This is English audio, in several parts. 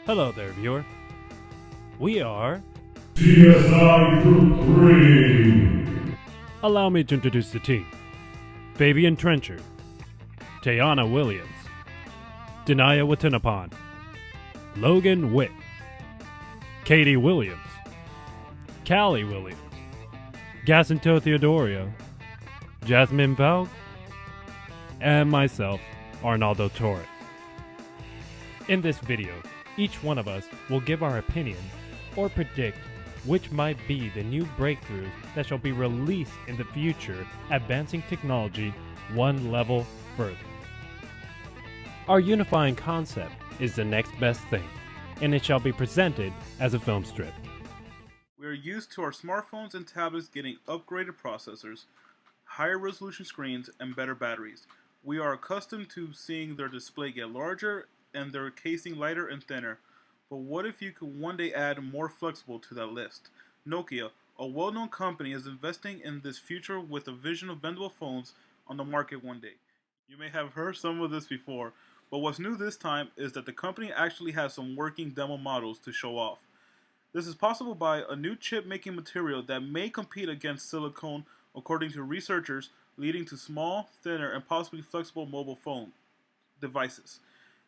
Hello there, viewer. We are CSI Group 3. Allow me to introduce the team. Fabian Trencher, Tayana Williams, Denaya Watinapan, Logan Witt, Katie Williams, Callie Williams, Jacinto Theodorio, Jasmine Valg, and myself, Arnaldo Torres. In this video, each one of us will give our opinion or predict which might be the new breakthroughs that shall be released in the future, advancing technology one level further. Our unifying concept is the next best thing, and it shall be presented as a film strip. We are used to our smartphones and tablets getting upgraded processors, higher resolution screens, and better batteries. We are accustomed to seeing their display get larger and their casing lighter and thinner. But what if you could one day add more flexible to that list? Nokia, a well-known company, is investing in this future with a vision of bendable phones on the market one day. You may have heard some of this before, but what's new this time is that the company actually has some working demo models to show off. This is possible by a new chip-making material that may compete against silicone, according to researchers, leading to small, thinner, and possibly flexible mobile phone devices.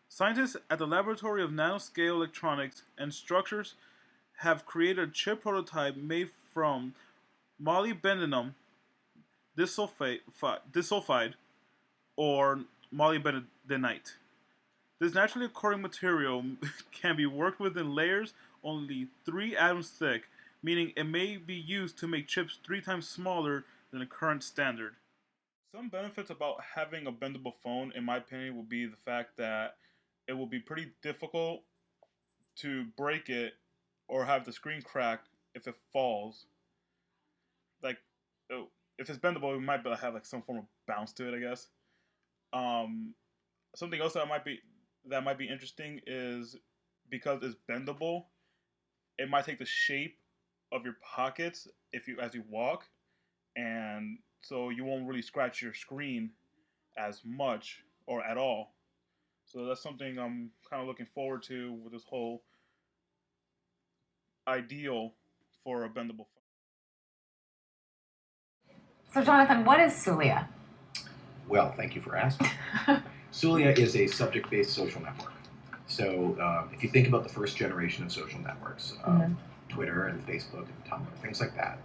Scientists at the Laboratory of Nanoscale Electronics and Structures have created a chip prototype made from molybdenum disulfide or molybdenite. This naturally occurring material can be worked with in layers only 3 atoms thick, meaning it may be used to make chips 3 times smaller than the current standard. Some benefits about having a bendable phone, in my opinion, would be the fact that it will be pretty difficult to break it or have the screen crack if it falls. Like, if it's bendable, it might have like some form of bounce to it, I guess. Something else that might be interesting is because it's bendable, it might take the shape of your pockets as you walk, and so you won't really scratch your screen as much or at all. So that's something I'm kind of looking forward to with this whole ideal for a bendable phone. So Jonathan, what is Sulia? Well, thank you for asking. Sulia is a subject-based social network. So if you think about the first generation of social networks, Twitter and Facebook and Tumblr, things like that,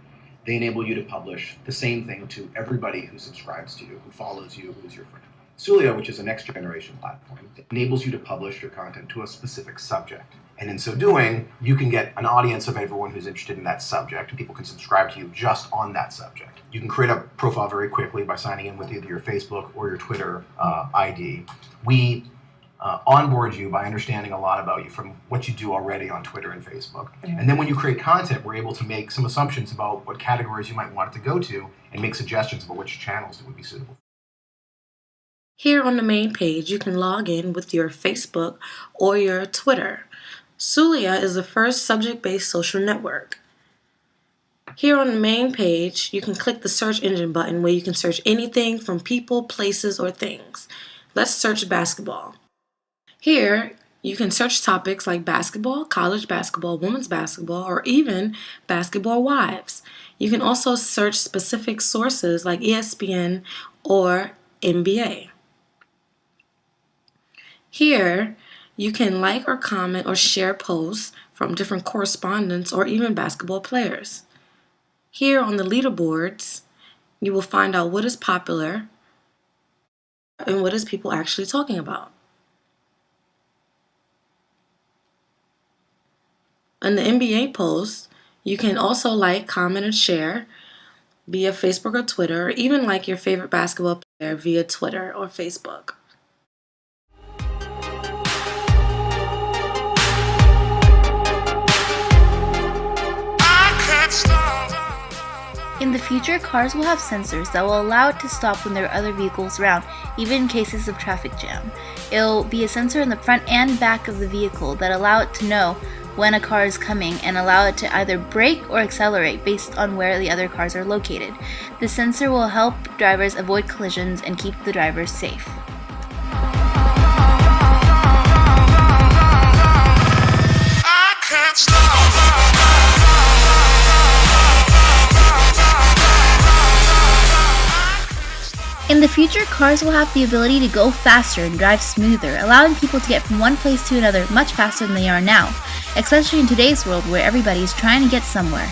they enable you to publish the same thing to everybody who subscribes to you, who follows you, who's your friend. Sulia, which is a next generation platform, enables you to publish your content to a specific subject. And in so doing, you can get an audience of everyone who's interested in that subject. People can subscribe to you just on that subject. You can create a profile very quickly by signing in with either your Facebook or your Twitter ID. We onboard you by understanding a lot about you from what you do already on Twitter and Facebook. And then when you create content, we're able to make some assumptions about what categories you might want it to go to and make suggestions about which channels it would be suitable. Here on the main page, you can log in with your Facebook or your Twitter. Sulia is the first subject-based social network. Here on the main page, you can click the search engine button where you can search anything from people, places, or things. Let's search basketball. Here, you can search topics like basketball, college basketball, women's basketball, or even basketball wives. You can also search specific sources like ESPN or NBA. Here, you can like or comment or share posts from different correspondents or even basketball players. Here on the leaderboards, you will find out what is popular and what is people actually talking about. On the NBA posts, you can also like, comment, and share via Facebook or Twitter, or even like your favorite basketball player via Twitter or Facebook. In the future, cars will have sensors that will allow it to stop when there are other vehicles around, even in cases of traffic jam. It'll be a sensor in the front and back of the vehicle that allow it to know when a car is coming and allow it to either brake or accelerate based on where the other cars are located. The sensor will help drivers avoid collisions and keep the drivers safe. the future, cars will have the ability to go faster and drive smoother, allowing people to get from one place to another much faster than they are now, especially in today's world where everybody is trying to get somewhere.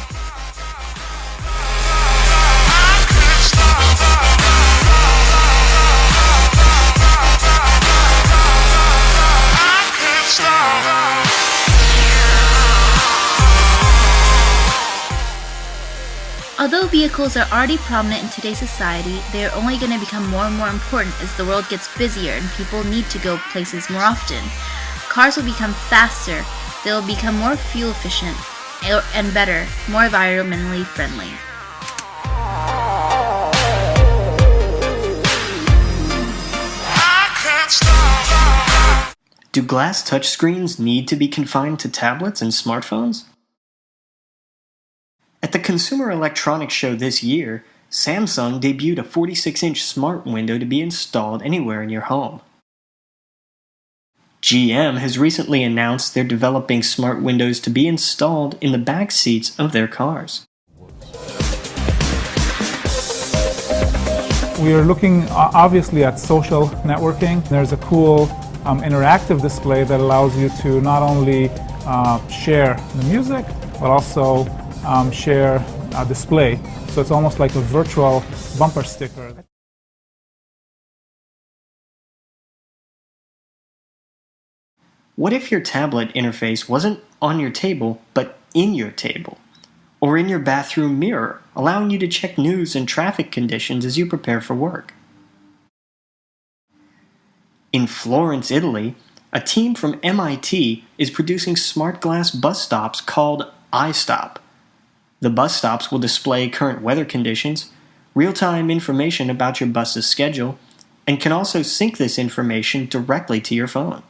Although vehicles are already prominent in today's society, they are only going to become more and more important as the world gets busier and people need to go places more often. Cars will become faster, they will become more fuel efficient, and better, more environmentally friendly. Do glass touchscreens need to be confined to tablets and smartphones? At the Consumer Electronics Show this year, Samsung debuted a 46-inch smart window to be installed anywhere in your home. GM has recently announced they're developing smart windows to be installed in the back seats of their cars. We are looking obviously at social networking. There's a cool interactive display that allows you to not only share the music, but also share a display. So it's almost like a virtual bumper sticker. What if your tablet interface wasn't on your table, but in your table? Or in your bathroom mirror, allowing you to check news and traffic conditions as you prepare for work? In Florence, Italy, a team from MIT is producing smart glass bus stops called iStop. The bus stops will display current weather conditions, real-time information about your bus's schedule, and can also sync this information directly to your phone.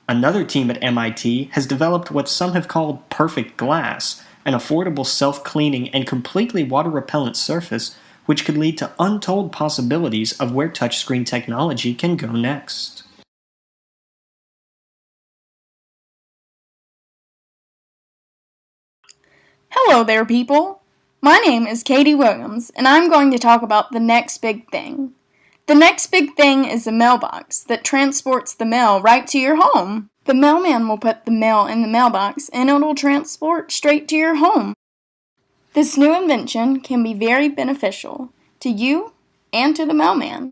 Another team at MIT has developed what some have called perfect glass, an affordable self-cleaning and completely water-repellent surface which could lead to untold possibilities of where touchscreen technology can go next. Hello there, people. My name is Katie Williams, and I'm going to talk about the next big thing. The next big thing is a mailbox that transports the mail right to your home. The mailman will put the mail in the mailbox, and it will transport straight to your home. This new invention can be very beneficial to you and to the mailman.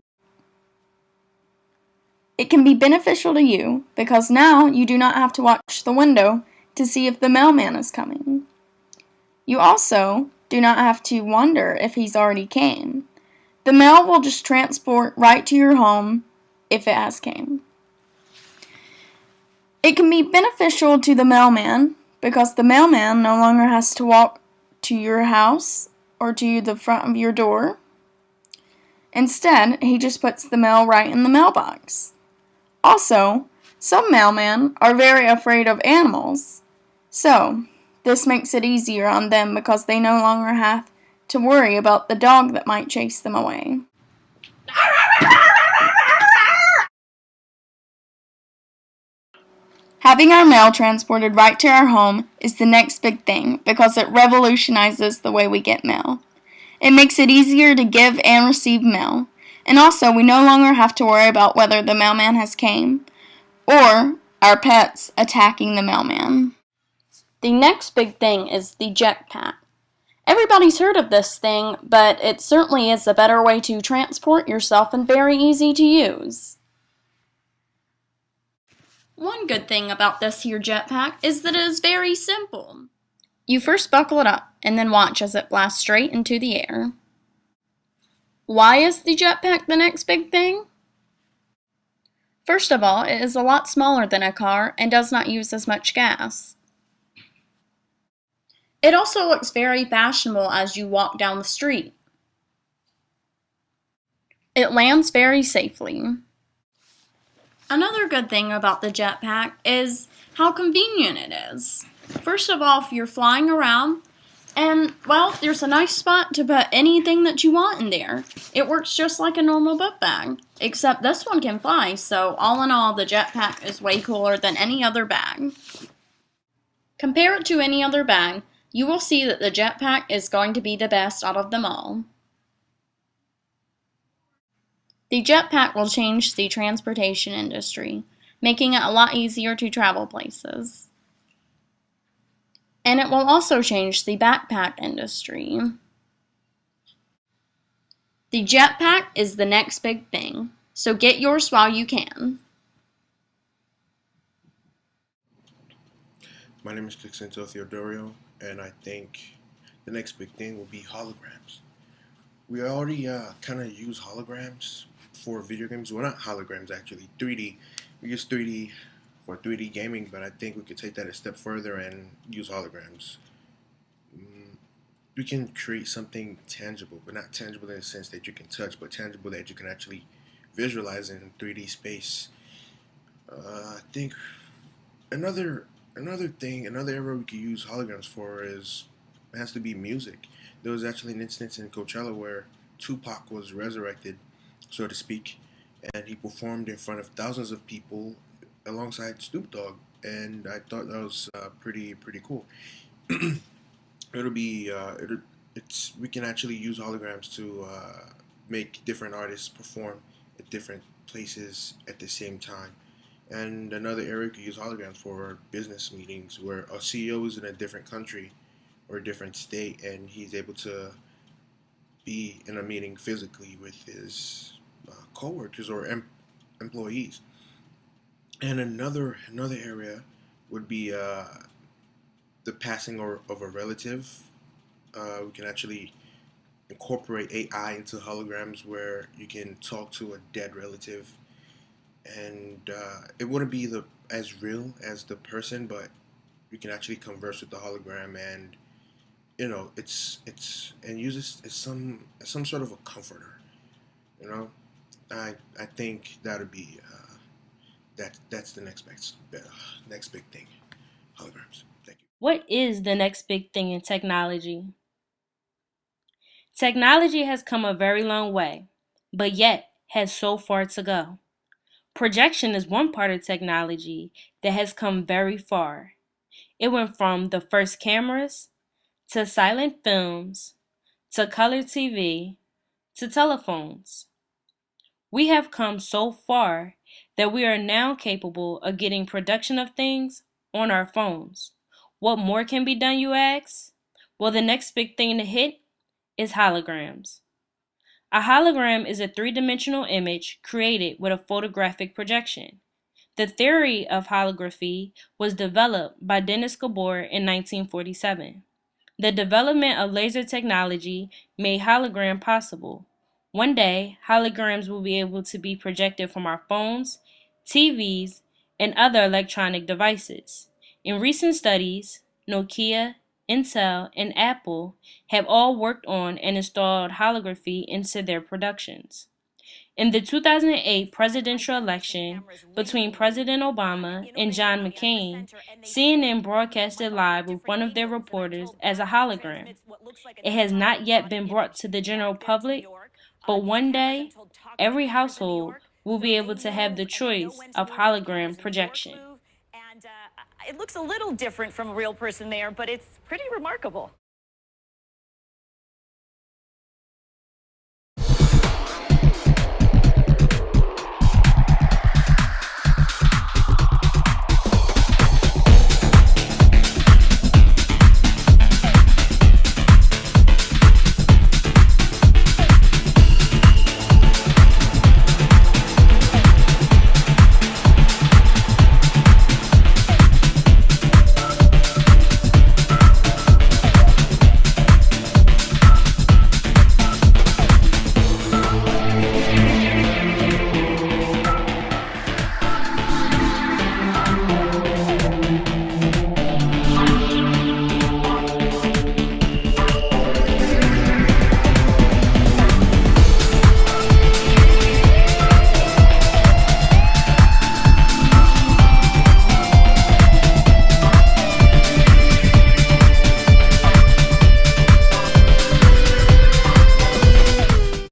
It can be beneficial to you because now you do not have to watch the window to see if the mailman is coming. You also do not have to wonder if he's already came. The mail will just transport right to your home if it has came. It can be beneficial to the mailman because the mailman no longer has to walk to your house or to the front of your door. Instead, he just puts the mail right in the mailbox. Also, some mailmen are very afraid of animals, so this makes it easier on them because they no longer have to worry about the dog that might chase them away. Having our mail transported right to our home is the next big thing because it revolutionizes the way we get mail. It makes it easier to give and receive mail, and also we no longer have to worry about whether the mailman has came or our pets attacking the mailman. The next big thing is the jetpack. Everybody's heard of this thing, but it certainly is a better way to transport yourself and very easy to use. One good thing about this here jetpack is that it is very simple. You first buckle it up and then watch as it blasts straight into the air. Why is the jetpack the next big thing? First of all, it is a lot smaller than a car and does not use as much gas. It also looks very fashionable as you walk down the street. It lands very safely. Another good thing about the jetpack is how convenient it is. First of all, if you're flying around, and, well, there's a nice spot to put anything that you want in there. It works just like a normal book bag, except this one can fly, so all in all, the jetpack is way cooler than any other bag. Compare it to any other bag, you will see that the jetpack is going to be the best out of them all. The jetpack will change the transportation industry, making it a lot easier to travel places. And it will also change the backpack industry. The jetpack is the next big thing, so get yours while you can. My name is Jacinto Theodorio, and I think the next big thing will be holograms. We already kind of use holograms for video games. Well, not holograms actually, 3D. We use 3D for 3D gaming, but I think we could take that a step further and use holograms. We can create something tangible, but not tangible in the sense that you can touch, but tangible that you can actually visualize in 3D space. I think another area we could use holograms for has to be music. There was actually an instance in Coachella where Tupac was resurrected, so to speak, and he performed in front of thousands of people alongside Snoop Dogg, and I thought that was pretty cool. We can actually use holograms to make different artists perform at different places at the same time. And another area we could use holograms for business meetings where a CEO is in a different country or a different state and he's able to be in a meeting physically with his coworkers or employees. And another area would be the passing of a relative. We can actually incorporate AI into holograms where you can talk to a dead relative, and it wouldn't be as real as the person, but you can actually converse with the hologram, and it's and use this as some sort of a comforter. I think that would be that's the next big thing, holograms. Thank you. What is the next big thing in technology? Technology has come a very long way, but yet has so far to go. Projection is one part of technology that has come very far. It went from the first cameras, to silent films, to color TV, to telephones. We have come so far that we are now capable of getting production of things on our phones. What more can be done, you ask? Well, the next big thing to hit is holograms. A hologram is a three-dimensional image created with a photographic projection. The theory of holography was developed by Dennis Gabor in 1947. The development of laser technology made hologram possible. One day, holograms will be able to be projected from our phones, TVs, and other electronic devices. In recent studies, Nokia, Intel, and Apple have all worked on and installed holography into their productions. In the 2008 presidential election between President Obama and John McCain, CNN broadcasted live with one of their reporters as a hologram. It has not yet been brought to the general public, but one day, every household will be able to have the choice of hologram projection. It looks a little different from a real person there, but it's pretty remarkable.